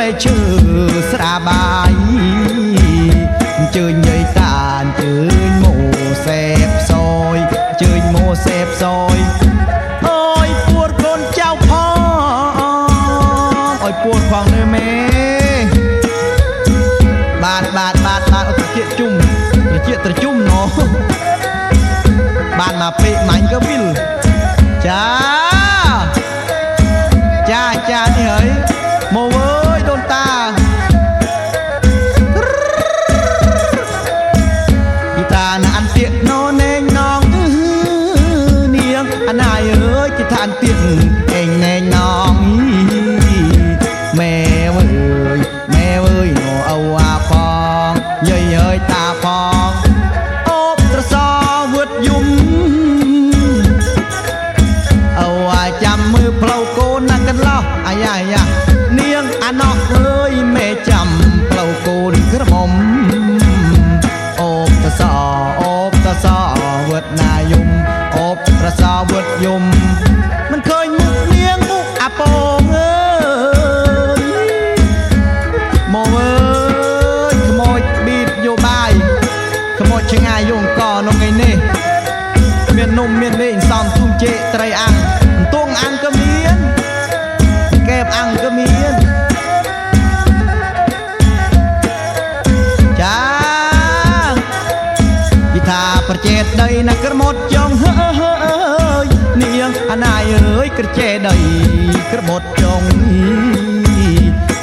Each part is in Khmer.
លេឈើស្រាបាយជើញយាយតានជើញម៉ូសេបសយជើញម៉ូសេបសយអូយពួតកូនចៅផងអូយពួតផងលើមេបាទអត់ជាជុំជាត្រជុំណោបានមកពេកមាញ់ក៏វិលចានេះហើយមកអើយដូនតាពីតាណាអន្ទាក់ណោណែងណងនាងអណាយអើយពីតាអន្ទាក់ឯងណែងណងម៉ែអើយណោអវ៉ាផងយាយអើយតាផងអូបត្រសវឹតយំអូអាចាំមើលផ្លូវកូនណាកន្លោះអាយ៉ានាងអាណោះអើយមេចាំផ្លូវកូនក្រមុំអូបត្រសវឹតណាយំអូបត្រសវឹតយំមិនឃើញមុខនាងមុខអាពងអើយមកអើយខ្មោចប៊ីតយោបាយខ្មោចឆ្ងាយយងកនៅថ្ងៃនេះមាននំមានលេងសំទុំជេត្រីអាំងទួងអាំងក៏មានកែបអាំងក៏មានចាពីថាប្រជេតដីណាក្រមុតចងហើយនាងអាណាយអើយក្រជេដីក្រមុតចង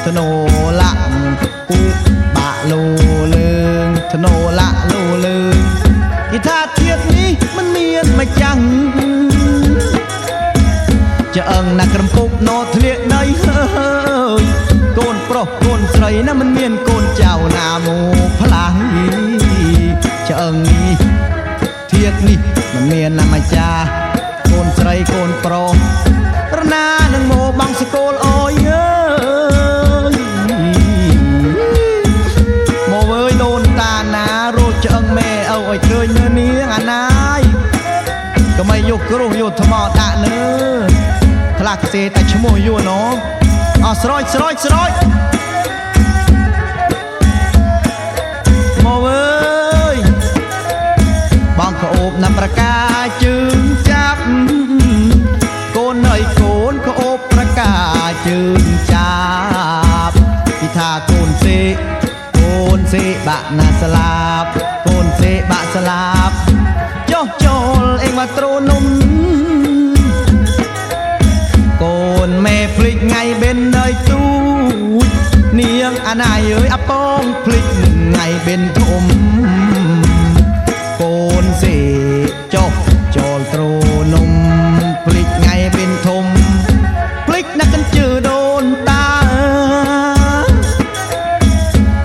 ធ្នោលាក់ពូបាក់លោលើងធ្នោលាក់លោលើងគេថាធាតនេះมันមានមកចាំងឆ្អឹងណាក្រំពុកណោធ្លាកដីហើយកូនប្រុសកូនស្រីណាมันមានកូនចៅណាមកផ្លាស់ឆ្អឹងនេះធាតនេះมันមានណាមកចាកូនស្រីកូនប្រុសរណានឹងមកបងសកូលអើយមកអើយដូនតាណារោឆ្អឹងម៉ែអើឲ្យឃើញនៅនាងអាណាយកុំឲ្យយកគ្រោះយកថ្មដាក់នៅខ្លះសេតែឈ្មោះយួនអូអស្រោចមកអើយបងក៏អូបណាំប្រកាជើងចាប់កូនអើយកូនក៏អូបប្រកាជើងចាប់ពីថាកូនសេបាក់ណាស្លាប់កូនសេបាក់ស្លាប់ចុះចូលអេងមកទ្រូនំកូនមេភ្លេចថ្ងៃបិណ្ឌនៅទូចនាងអាណាយអើយអពងភ្លេចថ្ងៃបិណ្ឌធំកូនសេចុះចូលទ្រូនំភ្លេចថ្ងៃបិណ្ឌធំភ្លេចណាស់កញ្ជើដូនតា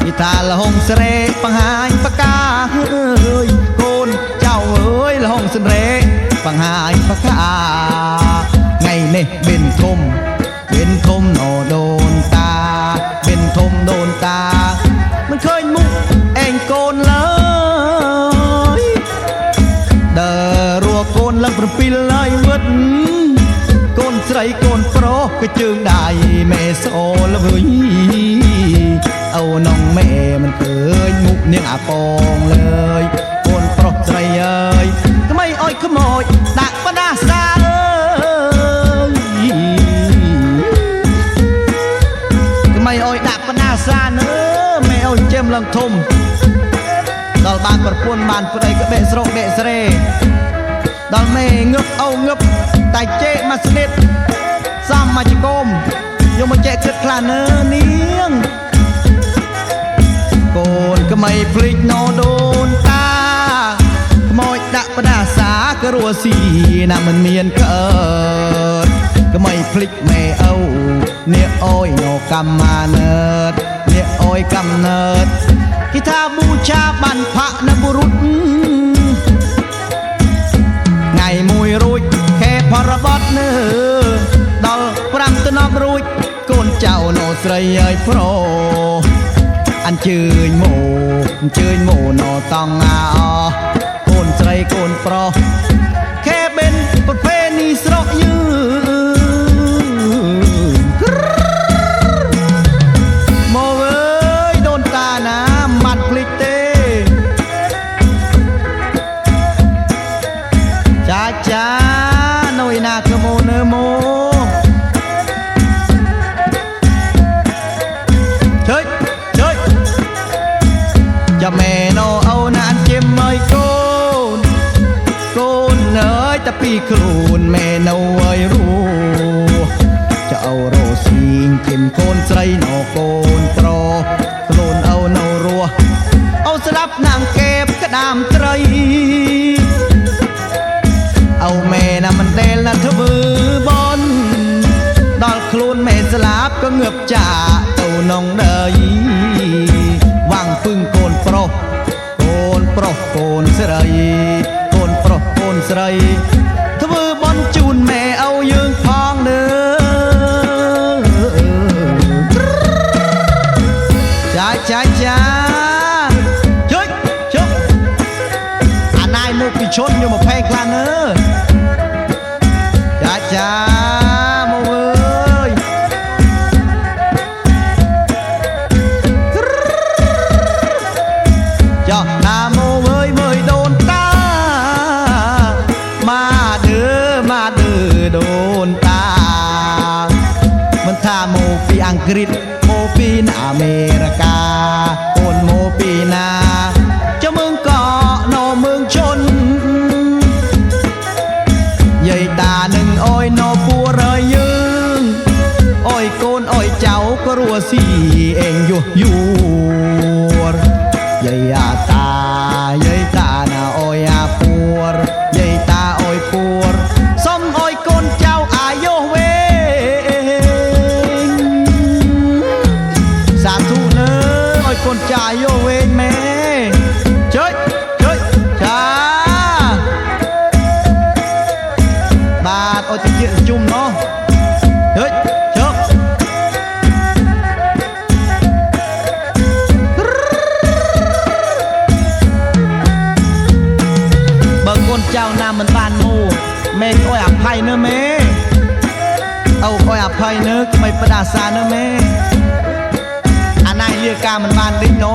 ពីតាលហុងស្រែបង្ហាញបកាអើយកូនចៅអើយលហុងស្រែបង្ហាញបកាថ្ងៃនេះបិណ្ឌធំណោដូនតាបិណ្ឌធំដូនតាមិនឃើញមុខឯងកូនឡើយដើររួកូនឡើង7ហើយវឹតកូនស្រីកូនប្រុសក៏ជើងដៃមេសូលវិញអូនងមេមិនឃើញមុខនាងអាពងលើយកូនប្រុសស្រីអើយថ្មីអើយខ្មោចដាក់បដាសាឡើងធំដល់បានប្រពន្ធបានប្តីក៏បេស្រោបេស្រេដល់មេងឹបអូងឹបតែជេមកស្និតសំមកជគុំយកមកចែកគិតខ្លះនើនាងកូនក្មៃភ្លេចណោដូនតាខ្មោចដាក់បដាសាក៏រួស៊ីណាមិនមានកើតក្មៃភ្លេចមេអូនេះអូយណោកម្មមាណើតនេះអូយកំណើតគេថាប៊ូឆាបានផាក់នៅបុរុษថ្ងៃមួយរួចខែផរបត់នៅដល់5តំណប់រួចកូនចៅណូស្រីអើយប្រុសអញ្ជើញមកណូតង់អាអកូនស្រីកូនប្រុសខែបិណ្ឌប្រភេទនេះស្រុកយឺ ខ្លួនមេនៅអើយរួចៅរស់ស៊ីងគិមកូនស្រីណូកូនប្រុសខ្លួនអូនៅរស់អូស្ដាប់នាងកេបក្តាមត្រីអូមេណាមិនដែលណាធ្វើបនដល់ខ្លួនមេស្លាប់ក៏ងើបចាទៅនងដីវាំងពឹងកូនប្រុសកូនប្រុសកូនស្រីកូនប្រុសកូនស្រីធ្វើបនជូនមេអូយើងផងដើចាចាចាជុយជុយអាណៃមកពីឈុនយកមកផែខ្លាំងចាចាមកអើយចាណាមកអើយមើលដូនតាមកដូនតាមិនថាមកពីអង់គ្រីសមកពីអាមេរិកាកូនមកពីណាចមើងក៏ណោមើងជន់យាយតានឹងអយណោពួររើយើងអយកូនអយចៅក៏រួស៊ីអេងយុះយួរយាយតាណាអយអាពួរយាយតាអយពួរសុំអយកូនចៅអាយុវែងសាធុលើអយកូនចៅអាយុវែងម៉ែជុយចាបាទអត់ទៅជាជុំណោះជុយជុកបើកូនចៅណាមិនបានមកមេអើយអភ័យនៅមេអូអើយអភ័យនៅមិនផ្ដាសានៅមេអាណៃលាការមិនបានដេញណោ